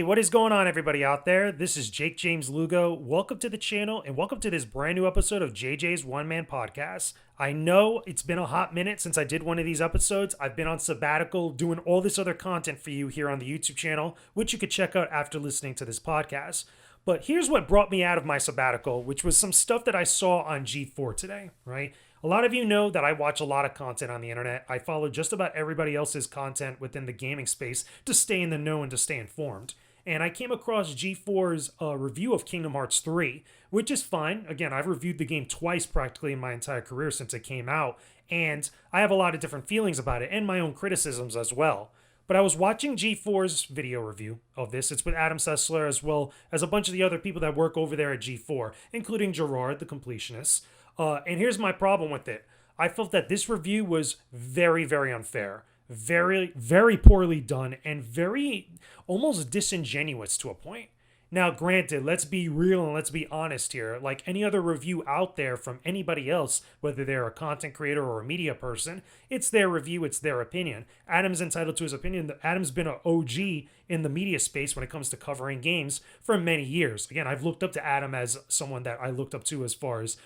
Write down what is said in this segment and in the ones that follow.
what is going on, everybody out there? This is Jakejames Lugo. Welcome to the channel and welcome to this brand new episode of JJ's One Man Podcast. I know it's been a hot minute since I did one of these episodes. I've been on sabbatical doing all this other content for you here on the YouTube channel, which you could check out after listening to this podcast. But here's what brought me out of my sabbatical, which was some stuff that I saw on G4 today, right? A lot of you know that I watch a lot of content on the internet. I follow just about everybody else's content within the gaming space to stay in the know and to stay informed. And I came across G4's review of Kingdom Hearts 3, which is fine. Again, I've reviewed the game twice practically in my entire career since it came out, and I have a lot of different feelings about it and my own criticisms as well. But I was watching G4's video review of this. It's with Adam Sessler as well as a bunch of the other people that work over there at G4, including Gerard, the completionist. And here's my problem with it. I felt that this review was very, very unfair. Very, very poorly done and very almost disingenuous to a point. Now, granted, let's be real and let's be honest here. Like any other review out there from anybody else, whether they're a content creator or a media person, it's their review, it's their opinion. Adam's entitled to his opinion. Adam's been an OG in the media space when it comes to covering games for many years. Again, I've looked up to Adam as someone that I looked up to as far as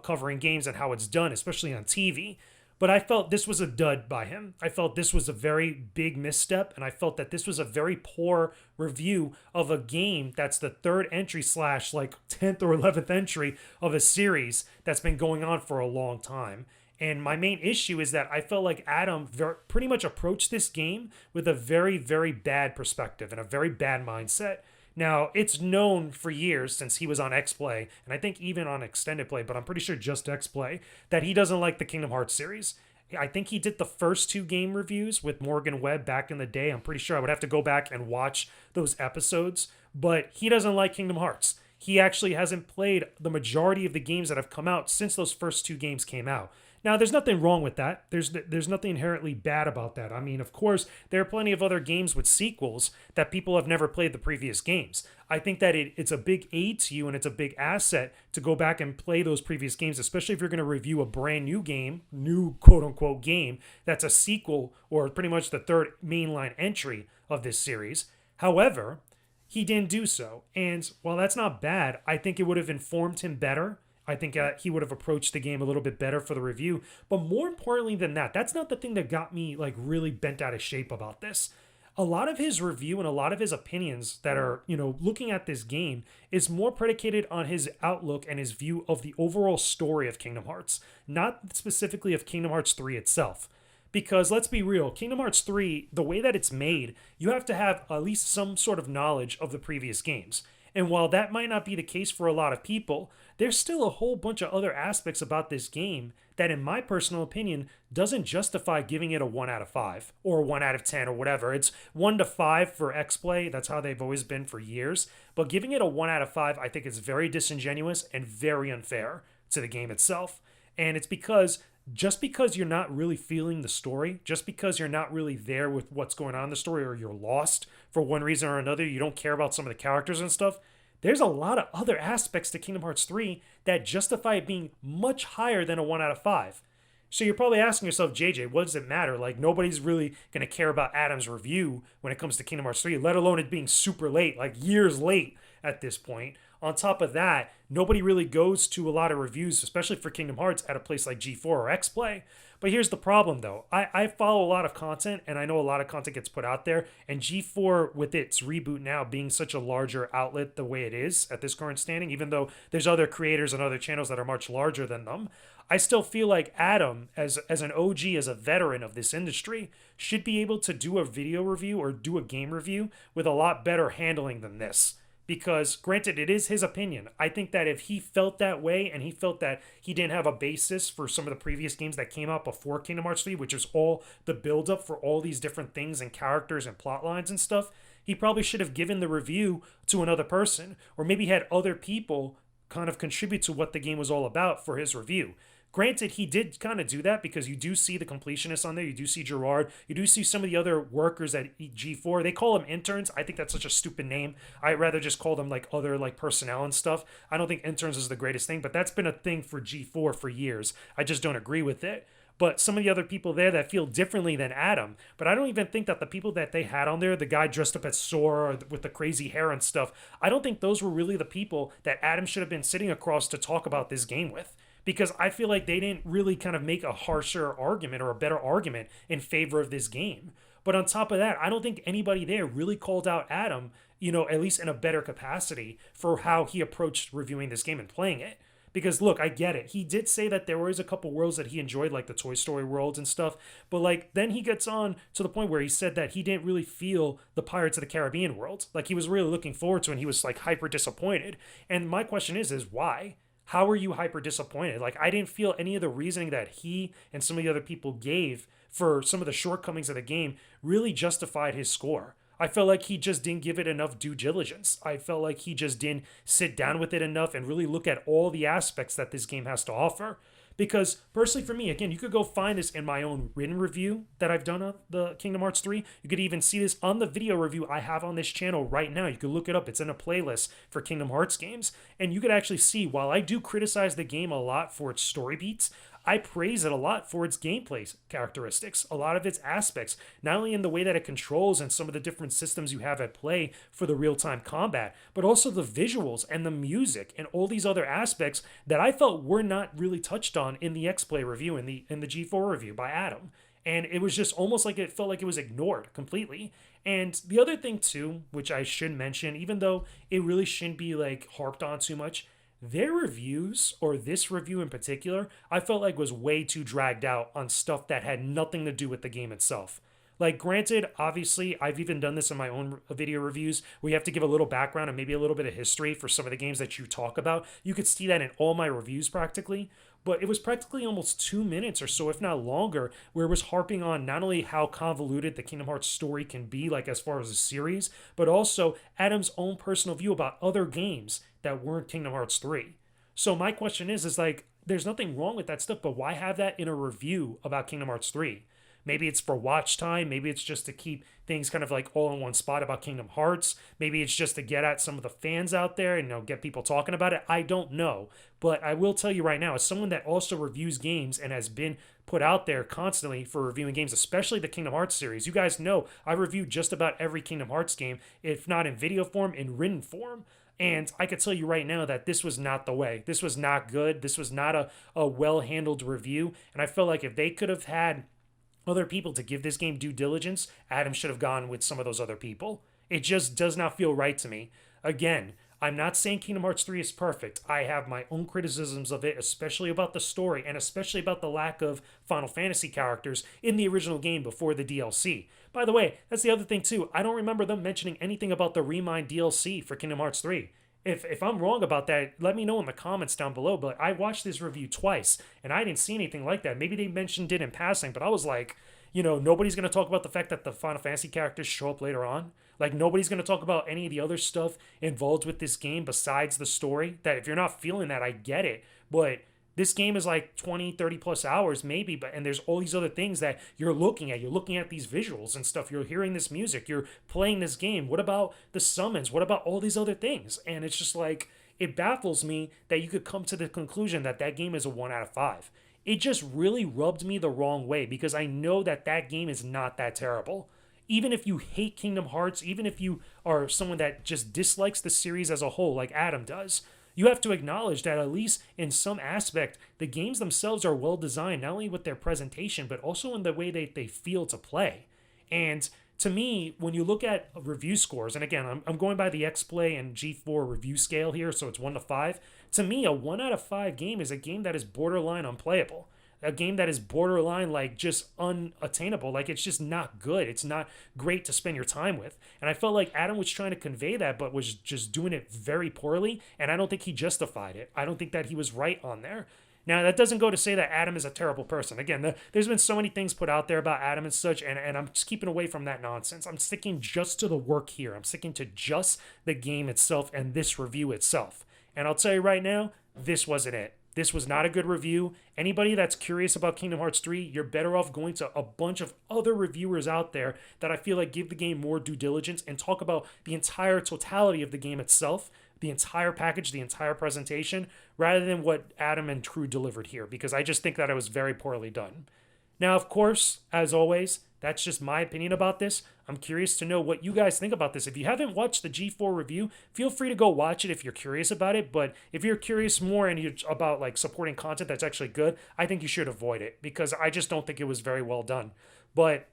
covering games and how it's done, especially on TV. But I felt this was a dud by him. I felt this was a very big misstep, and I felt that this was a very poor review of a game that's the third entry slash like 10th or 11th entry of a series that's been going on for a long time. And my main issue is that I felt like Adam pretty much approached this game with a very, very bad perspective and a very bad mindset. Now, it's known for years since he was on Xplay, and I think even on Extended Play, but I'm pretty sure just Xplay, that he doesn't like the Kingdom Hearts series. I think he did the first two game reviews with Morgan Webb back in the day. I'm pretty sure I would have to go back and watch those episodes, but he doesn't like Kingdom Hearts. He actually hasn't played the majority of the games that have come out since those first two games came out. Now, there's nothing wrong with that. There's nothing inherently bad about that. I mean, of course, there are plenty of other games with sequels that people have never played the previous games. I think that it's a big aid to you and it's a big asset to go back and play those previous games, especially if you're going to review a brand new game, new quote-unquote game, that's a sequel or pretty much the third mainline entry of this series. However, he didn't do so. And while that's not bad, I think it would have informed him better. I think he would have approached the game a little bit better for the review. But more importantly than that, that's not the thing that got me like really bent out of shape about this. A lot of his review and a lot of his opinions that are, looking at this game is more predicated on his outlook and his view of the overall story of Kingdom Hearts, not specifically of Kingdom Hearts 3 itself. Because let's be real, Kingdom Hearts 3, the way that it's made, you have to have at least some sort of knowledge of the previous games. And while that might not be the case for a lot of people, there's still a whole bunch of other aspects about this game that, in my personal opinion, doesn't justify giving it a 1 out of 5 or a 1 out of 10 or whatever. It's 1 to 5 for Xplay. That's how they've always been for years. But giving it a 1 out of 5, I think is very disingenuous and very unfair to the game itself. And it's because just because you're not really feeling the story, just because you're not really there with what's going on in the story, or you're lost for one reason or another, you don't care about some of the characters and stuff, there's a lot of other aspects to Kingdom Hearts 3 that justify it being much higher than a 1 out of 5. So you're probably asking yourself, JJ, what does it matter? Like, nobody's really going to care about Adam's review when it comes to Kingdom Hearts 3, let alone it being super late, like years late at this point. On top of that, nobody really goes to a lot of reviews, especially for Kingdom Hearts, at a place like G4 or Xplay. But here's the problem, though. I follow a lot of content, and I know a lot of content gets put out there. And G4, with its reboot now being such a larger outlet the way it is at this current standing, even though there's other creators and other channels that are much larger than them, I still feel like Adam, as an OG, as a veteran of this industry, should be able to do a video review or do a game review with a lot better handling than this. Because, granted, it is his opinion. I think that if he felt that way and he felt that he didn't have a basis for some of the previous games that came out before Kingdom Hearts 3, which is all the build-up for all these different things and characters and plot lines and stuff, he probably should have given the review to another person, or maybe had other people kind of contribute to what the game was all about for his review. Granted, he did kind of do that because you do see the completionists on there. You do see Gerard. You do see some of the other workers at G4. They call them interns. I think that's such a stupid name. I'd rather just call them like other like personnel and stuff. I don't think interns is the greatest thing, but that's been a thing for G4 for years. I just don't agree with it. but some of the other people there that feel differently than Adam. But I don't even think that the people that they had on there, the guy dressed up as Sora with the crazy hair and stuff, I don't think those were really the people that Adam should have been sitting across to talk about this game with. Because I feel like they didn't really kind of make a harsher argument or a better argument in favor of this game. But on top of that, I don't think anybody there really called out Adam, at least in a better capacity for how he approached reviewing this game and playing it. Because look, I get it. He did say that there was a couple worlds that he enjoyed, like the Toy Story worlds and stuff. But like then he gets on to the point where he said that he didn't really feel the Pirates of the Caribbean world. Like he was really looking forward to it and he was like hyper disappointed. And my question is why? How are you hyper disappointed? Like I didn't feel any of the reasoning that he and some of the other people gave for some of the shortcomings of the game really justified his score. I felt like he just didn't give it enough due diligence. I felt like he just didn't sit down with it enough and really look at all the aspects that this game has to offer. Because personally for me, again, you could go find this in my own written review that I've done of the Kingdom Hearts 3. You could even see this on the video review I have on this channel right now. You could look it up. It's in a playlist for Kingdom Hearts games. And you could actually see, while I do criticize the game a lot for its story beats, I praise it a lot for its gameplay characteristics, a lot of its aspects, not only in the way that it controls and some of the different systems you have at play for the real-time combat, but also the visuals and the music and all these other aspects that I felt were not really touched on in the Xplay review, in the G4 review by Adam. And it was just almost like it felt like it was ignored completely. And the other thing too, which I should mention, even though it really shouldn't be like harped on too much, their reviews, or this review in particular, I felt like was way too dragged out on stuff that had nothing to do with the game itself. Like, granted, obviously, I've even done this in my own video reviews. We have to give a little background and maybe a little bit of history for some of the games that you talk about. You could see that in all my reviews practically. But it was practically almost 2 minutes or so, if not longer, where it was harping on not only how convoluted the Kingdom Hearts story can be, like as far as a series, but also Adam's own personal view about other games that weren't Kingdom Hearts 3. So my question is like, there's nothing wrong with that stuff, but why have that in a review about Kingdom Hearts 3? Maybe it's for watch time. Maybe it's just to keep things kind of like all in one spot about Kingdom Hearts. Maybe it's just to get at some of the fans out there and get people talking about it. I don't know. But I will tell you right now, as someone that also reviews games and has been put out there constantly for reviewing games, especially the Kingdom Hearts series, you guys know I reviewed just about every Kingdom Hearts game, if not in video form, in written form. And I could tell you right now that this was not the way. This was not good. This was not a well-handled review. And I feel like if they could have had other people to give this game due diligence, Adam should have gone with some of those other people. It just does not feel right to me. Again, I'm not saying Kingdom Hearts 3 is perfect. I have my own criticisms of it, especially about the story and especially about the lack of Final Fantasy characters in the original game before the DLC. By the way, that's the other thing too. I don't remember them mentioning anything about the Remind DLC for Kingdom Hearts 3. If I'm wrong about that, let me know in the comments down below. But I watched this review twice, and I didn't see anything like that. Maybe they mentioned it in passing, but I was like, nobody's going to talk about the fact that the Final Fantasy characters show up later on. Like, nobody's going to talk about any of the other stuff involved with this game besides the story. That if you're not feeling that, I get it. But this game is like 20, 30 plus hours maybe, and there's all these other things that you're looking at. You're looking at these visuals and stuff. You're hearing this music. You're playing this game. What about the summons? What about all these other things? And it's just like, it baffles me that you could come to the conclusion that that game is a 1 out of 5. It just really rubbed me the wrong way because I know that that game is not that terrible. Even if you hate Kingdom Hearts, even if you are someone that just dislikes the series as a whole like Adam does, you have to acknowledge that at least in some aspect, the games themselves are well designed, not only with their presentation, but also in the way they feel to play. And to me, when you look at review scores, and again, I'm going by the Xplay and G4 review scale here, so it's 1 to 5. To me, a 1 out of 5 game is a game that is borderline unplayable. A game that is borderline like just unattainable. Like it's just not good. It's not great to spend your time with. And I felt like Adam was trying to convey that, but was just doing it very poorly. And I don't think he justified it. I don't think that he was right on there. Now, that doesn't go to say that Adam is a terrible person. Again, there's been so many things put out there about Adam and such, and I'm just keeping away from that nonsense. I'm sticking just to the work here. I'm sticking to just the game itself and this review itself. And I'll tell you right now, this wasn't it. This was not a good review. Anybody that's curious about Kingdom Hearts 3, you're better off going to a bunch of other reviewers out there that I feel like give the game more due diligence and talk about the entire totality of the game itself, the entire package, the entire presentation, rather than what Adam and crew delivered here, because I just think that it was very poorly done. Now, of course, as always, that's just my opinion about this. I'm curious to know what you guys think about this. If you haven't watched the G4 review, feel free to go watch it if you're curious about it. But if you're curious more and you're about like supporting content that's actually good, I think you should avoid it because I just don't think it was very well done. But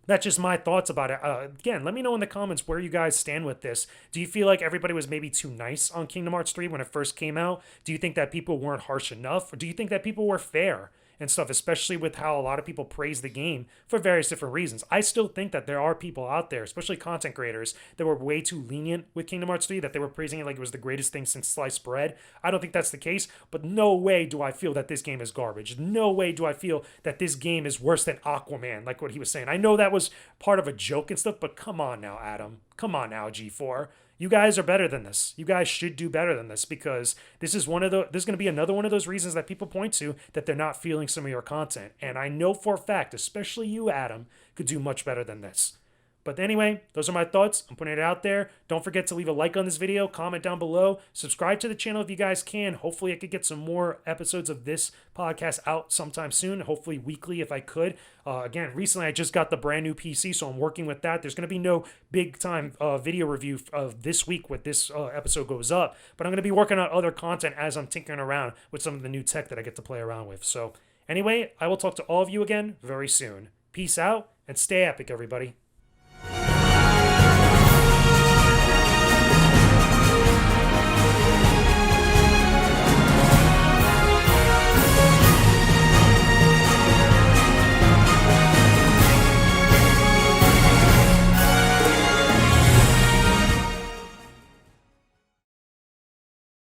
that's just my thoughts about it. Again, let me know in the comments where you guys stand with this. Do you feel like everybody was maybe too nice on Kingdom Hearts 3 when it first came out? Do you think that people weren't harsh enough? Or do you think that people were fair and stuff, especially with how a lot of people praise the game for various different reasons? I still think that there are people out there, especially content creators, that were way too lenient with Kingdom Hearts 3, that they were praising it like it was the greatest thing since sliced bread. I don't think that's the case, but no way do I feel that this game is garbage. No way do I feel that this game is worse than Aquaman, like what he was saying. I know that was part of a joke and stuff, but come on now, Adam. Come on now, G4. You guys are better than this. You guys should do better than this because this is going to be another one of those reasons that people point to that they're not feeling some of your content. And I know for a fact, especially you, Adam, could do much better than this. But anyway, those are my thoughts. I'm putting it out there. Don't forget to leave a like on this video, comment down below, subscribe to the channel if you guys can. Hopefully I could get some more episodes of this podcast out sometime soon, hopefully weekly if I could. Again, recently I just got the brand new PC, so I'm working with that. There's going to be no big time video review of this week when this episode goes up, but I'm going to be working on other content as I'm tinkering around with some of the new tech that I get to play around with. So anyway, I will talk to all of you again very soon. Peace out and stay epic, everybody.